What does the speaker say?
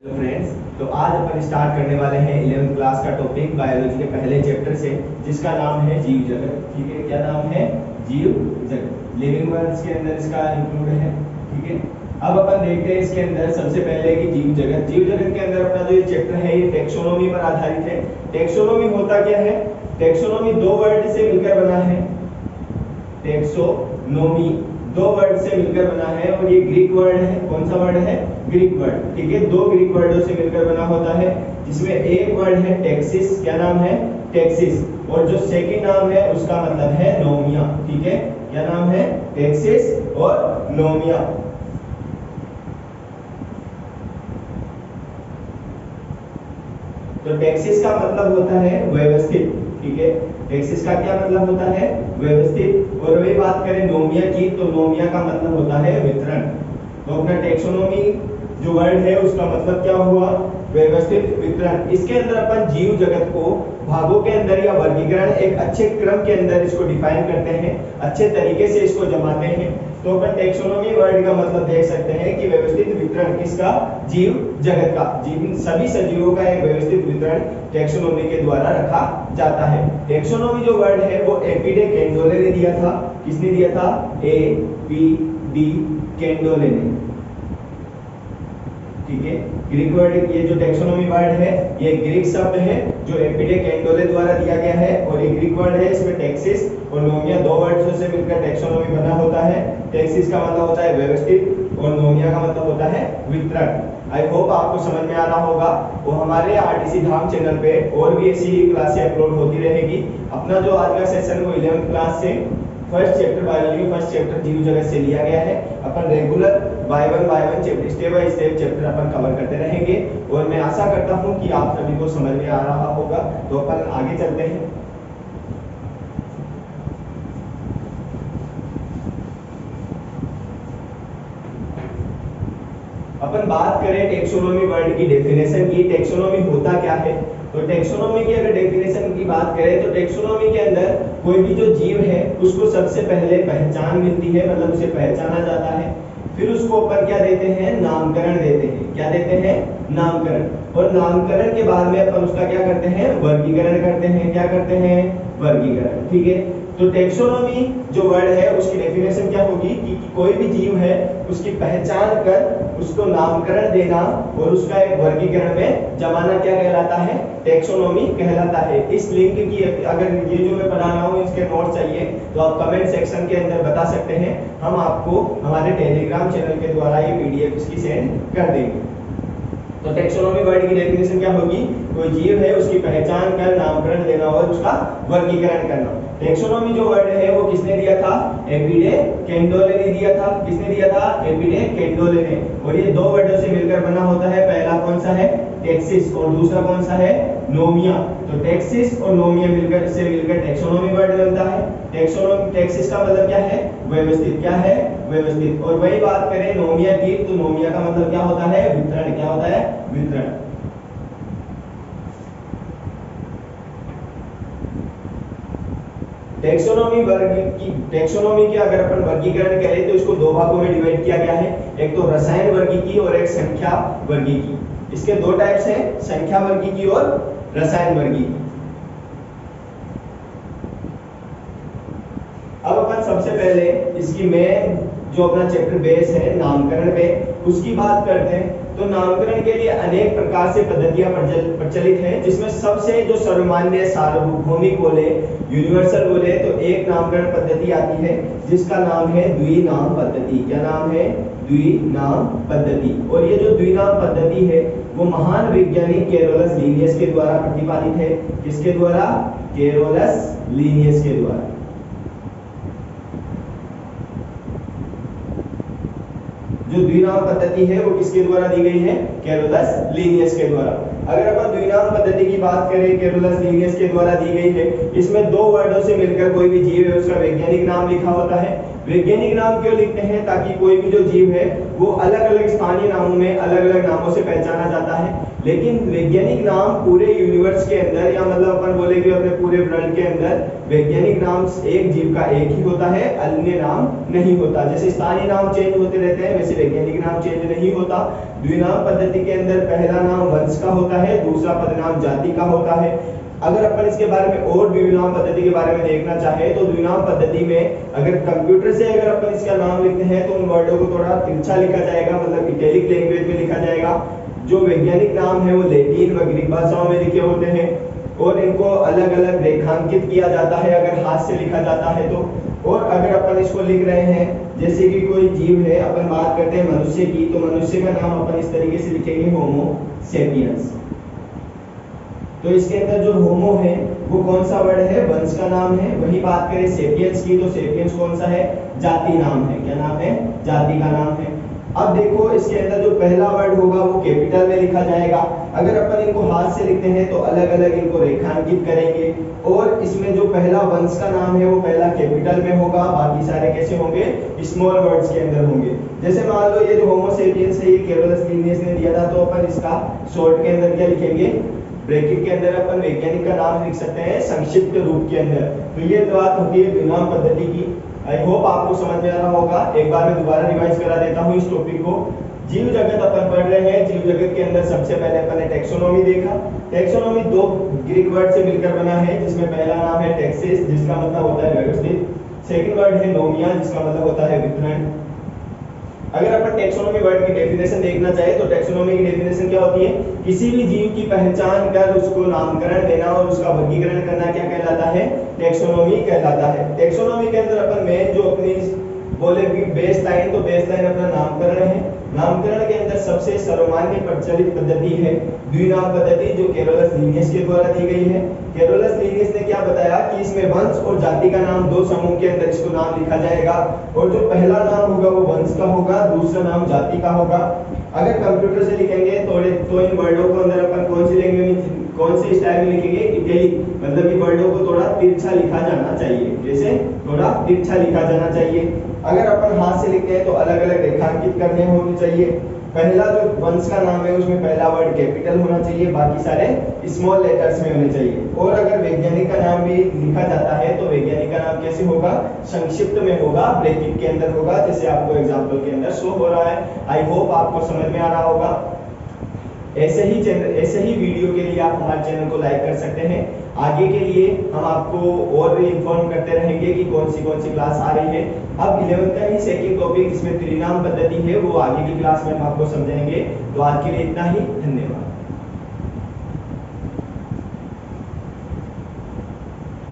Friends, तो आज अपन start करने वाले हैं 11th क्लास का टॉपिक बायोलॉजी के पहले चैप्टर से, जिसका नाम है जीव जगत। ठीक है, क्या नाम है? जीव जगत। लिविंग वर्ड्स के अंदर इसका इंक्लूड है। ठीक है, अब अपन देखते हैं इसके अंदर सबसे पहले कि जीव जगत। जीव जगत के अंदर अपना जो ये चैप्टर है ये टेक्सोनोमी पर आधारित है। टेक्सोनोमी होता क्या है? टेक्सोनोमी दो वर्ड से मिलकर बना है। टेक्सोनोमी दो वर्ड से मिलकर बना है और ये ग्रीक वर्ड है। कौन सा वर्ड है? Greek word. ठीक है, दो ग्रीक वर्डों से मिलकर बना होता है, जिसमें एक वर्ड है टेक्सिस। क्या नाम है? टेक्सिस। और जो सेकंड नाम है उसका मतलब है नोमिया। ठीक है, क्या नाम है? टेक्सिस और नोमिया। तो टेक्सिस का मतलब होता है व्यवस्थित। ठीक है, टेक्सिस का क्या मतलब होता है? व्यवस्थित। और वही बात करें नोमिया की, तो नोमिया का मतलब होता है वितरण। तो अपना टेक्सोनोमी जो वर्ड है उसका मतलब क्या हुआ? व्यवस्थित, वितरण। इसके अंदर अपन जीव जगत को भागों के अंदर या वर्गीकरण एक अच्छे क्रम के अंदर इसको डिफाइन करते हैं, अच्छे तरीके से इसको जमाते हैं। तो अपन टेक्सोनोमी वर्ड का मतलब देख सकते हैं कि व्यवस्थित वितरण किसका? जीव जगत का। जीव सभी सजीवों का एक व्यवस्थित वितरण टेक्सोनोमी के द्वारा रखा जाता है। टेक्सोनोमी जो वर्ड है वो एपीडे कैंडोले ने दिया था। किसने दिया था? ए पी डी कैंडोले ने। ठीक है, ग्रीक वर्ड, ये जो टेक्सोनोमी वर्ड है ये ग्रीक शब्द है जो एपीडे कैंडोले द्वारा दिया गया है। और ये ग्रीक वर्ड है, इसमें टेक्सिस और नोमिया दो वर्ड्स से मिलकर टेक्सोनोमी बना होता है। टेक्सिस का मतलब होता है व्यवस्थित और नोमिया का मतलब होता है वितरण। आई होप आपको समझ में आ रहा होगा। वो हमारे आरटीसी धाम चैनल पे और भी ऐसी क्लासें अपलोड होती रहेगी। अपना जो आज का सेशन वो 11th क्लास से first chapter biology first chapter जीव जगत से लिया गया है। अपन regular by one chapter step by step chapter अपन कवर करते रहेंगे और मैं आशा करता हूं कि आप सभी को समझ में आ रहा होगा। तो अपन आगे चलते हैं। अपन बात करें टेक्सोनोमी वर्ड की डेफिनेशन की। टेक्सोनोमी होता क्या है? तो टेक्सोनोमी की अगर डेफिनेशन की बात करें तो टेक्सोनोमी के अंदर कोई भी जो जीव है उसको सबसे पहले पहचान मिलती है, मतलब उसे पहचाना जाता है। फिर उसको अपन क्या देते हैं? नामकरण देते हैं। क्या देते हैं? नामकरण। और नामकरण के बाद में अपन उसका क्या करते हैं? वर्गीकरण करते हैं। क्या करते हैं? वर्गीकरण। ठीक है, तो टेक्सोनोमी जो वर्ड है उसकी डेफिनेशन क्या होगी कि कोई भी जीव है उसकी पहचान कर उसको नामकरण देना और उसका एक वर्गीकरण में जमाना क्या कहलाता है? टेक्सोनोमी कहलाता है। इस लिंक की अगर ये जो मैं पढ़ा रहा हूँ इसके नोट चाहिए तो आप कमेंट सेक्शन के अंदर बता सकते हैं। हम आपको हमारे टेलीग्राम चैनल के द्वारा ये पीडीएफ इसकी सेंड कर देंगे। तो टेक्सोनोमी वर्ड की डेफिनेशन क्या होगी? कोई जीव है उसकी पहचान कर नामकरण देना और उसका वर्गीकरण करना। टेक्सोनोमी जो वर्ड है वो किसने दिया था? एपीडे कैंडोले ने दिया था। किसने दिया था? एपीडे कैंडोले ने। और ये दो वर्डों से मिलकर बना होता है। पहला कौन सा है? टेक्सिस और दूसरा कौन सा है? नोमिया। तो टेक्सिस और नोमिया मिलकर टेक्सोनोमी वर्ड बनता है। टेक्सोनोमी, टेक्सिस का मतलब क्या है? व्यवस्थित। क्या है? व्यवस्थित। और वही बात करें नोमिया की, तो नोमिया का मतलब क्या होता है? वितरण। क्या होता है? वितरण। टेक्सोनोमी की अगर अपन वर्गीकरण करें तो इसको दो भागों में डिवाइड किया गया है। एक तो रसायन वर्गीकी और एक संख्या वर्गीकी। इसके दो टाइप्स हैं, संख्या वर्गीकी और रसायन वर्गीकी। अब अपन सबसे पहले इसकी मेन जो अपना चैप्टर बेस है नामकरण पे उसकी बात करते हैं। तो नामकरण के लिए अनेक प्रकार से पद्धतियां प्रचलित हैं, जिसमें सबसे जो सर्वमान्य सार्वभौमिक बोले, यूनिवर्सल बोले तो एक नामकरण पद्धति आती है जिसका नाम है द्विनाम पद्धति। क्या नाम है? द्विनाम पद्धति। और ये जो द्विनाम पद्धति है वो महान वैज्ञानिक कैरोलस लीनियस के द्वारा प्रतिपादित है। किसके द्वारा? कैरोलस लीनियस के द्वारा। जो द्विनाम पद्धति है वो किसके द्वारा दी गई है? कैरोलस लीनियस के द्वारा। अगर अपन द्विनाम पद्धति की बात करें, कैरोलस लीनियस के द्वारा दी गई है। इसमें दो वर्डों से मिलकर कोई भी जीव है उसका वैज्ञानिक नाम लिखा होता है। वैज्ञानिक नाम क्यों लिखते हैं? ताकि कोई भी जो जीव है वो अलग अलग स्थानीय नामों में अलग अलग नामों से पहचाना जाता है। लेकिन वैज्ञानिक नाम पूरे यूनिवर्स के अंदर या मतलब अपन बोलेंगे अपने पूरे वर्ल्ड के अंदर वैज्ञानिक नाम एक जीव का एक ही होता है, अन्य नाम नहीं होता। जैसे स्थानीय नाम चेंज होते रहते हैं वैसे वैज्ञानिक नाम चेंज नहीं होता। द्विनाम पद्धति के अंदर पहला नाम वंश का होता है, दूसरा पदनाम जाति का होता है। अगर अपन इसके बारे में और द्विनाम पद्धति के बारे में देखना चाहे तो द्विनाम पद्धति में अगर कंप्यूटर से अगर अपन इसका नाम लिखते हैं तो उन वर्डों को थोड़ा तिरछा लिखा जाएगा, मतलब इटैलिक लैंग्वेज में लिखा जाएगा। जो वैज्ञानिक नाम है वो लैटिन व ग्रीक भाषाओं में लिखे होते हैं और इनको अलग अलग रेखांकित किया जाता है अगर हाथ से लिखा जाता है तो। और अगर अपन इसको लिख रहे हैं जैसे कि कोई जीव है, अपन बात करते हैं मनुष्य की, तो मनुष्य का नाम अपन इस तरीके से लिखेंगे होमो सेपियंस। तो इसके अंदर जो होमो है वो कौन सा वर्ड है, वंश का नाम है। वही बात करें सेपियंस की तो सेपियंस कौन सा है, जाति नाम है। क्या नाम है, जाति का नाम है। अब देखो इसके अंदर जो पहला वर्ड होगा वो कैपिटल में लिखा जाएगा। अगर अपन इनको हाथ से लिखते हैं तो अलग अलग इनको रेखांकित करेंगे और इसमें जो पहला वंश का नाम है वो पहला कैपिटल में होगा, बाकी सारे कैसे होंगे, स्मॉल वर्ड्स के अंदर होंगे। जैसे मान लो ये जो होमो सेपियंस है ये कैरोलस लिनियस ने दिया था, तो अपन इसका शॉर्ट के अंदर क्या लिखेंगे, ब्रैकेट के अंदर अपन वैज्ञानिक का नाम लिख सकते हैं संक्षिप्त रूप के अंदर। तो ये बात होती है द्विनाम पद्धति की। आई होप आपको समझ में आ रहा होगा। एक बार मैं दोबारा रिवाइज करा देता हूँ इस टॉपिक को। जीव जगत अपन पढ़ रहे हैं। जीव जगत के अंदर सबसे पहले अपन ने टैक्सोनॉमी देखा। टैक्सोनॉमी दो ग्रीक वर्ड से मिलकर बना है, जिसमें पहला नाम है टैक्सेस जिसका मतलब होता है व्यवस्थित, सेकंड वर्ड है नोमिया जिसका मतलब होता है वितरण। अगर अपन टैक्सोनॉमी वर्ड की डेफिनेशन देखना चाहे तो टैक्सोनॉमी की डेफिनेशन क्या होती है, किसी भी जीव की पहचान कर उसको नामकरण देना और उसका वर्गीकरण करना क्या कहलाता है, टैक्सोनॉमी कहलाता है। टैक्सोनॉमी के अंदर अपन मेन जो अपनी बोले बेस लाइन, तो बेस लाइन अपना नामकरण है। नामकरण के अंदर सबसे सर्वमान्य प्रचलित पद्धति है द्विनाम पद्धति, जो कैरोलस लिनियस के द्वारा दी गई है। कैरोलस लिनियस ने क्या बताया कि इसमें वंश और जाति का नाम दो समूह के अंदर इसको नाम लिखा जाएगा और जो पहला नाम होगा वो वंश का होगा, दूसरा नाम जाति का होगा। अगर कंप्यूटर से लिखेंगे तो इन वर्डों को अंदर अपन कौन सी लैंग्वेज में, कौन से स्टाइल में लिखेंगे, इटैलिक, मतलब कि वर्डों को थोड़ा तिरछा लिखा जाना चाहिए, जैसे थोड़ा तिरछा लिखा जाना चाहिए। अगर अपन हाथ से लिखते हैं तो अलग अलग रेखांकित करने होने चाहिए। पहला जो वंश का नाम है उसमें पहला वर्ड कैपिटल होना चाहिए, बाकी सारे स्मॉल लेटर्स में होने चाहिए। और अगर वैज्ञानिक का नाम भी लिखा जाता है तो वैज्ञानिक का नाम कैसे होगा, संक्षिप्त में होगा, ब्रैकेट के अंदर होगा, जैसे आपको एग्जांपल के अंदर शो हो रहा है। आई होप आपको समझ में आ रहा होगा। ऐसे ही वीडियो के लिए आप हमारे चैनल को लाइक कर सकते हैं। आगे के लिए हम आपको और भी इन्फॉर्म करते रहेंगे कि कौन सी क्लास आ रही है। अब 11th का ही सेकंड टॉपिक जिसमें त्रिनाम पद्धति है वो आगे की क्लास में हम आपको समझाएंगे। तो आज के लिए इतना ही, धन्यवाद।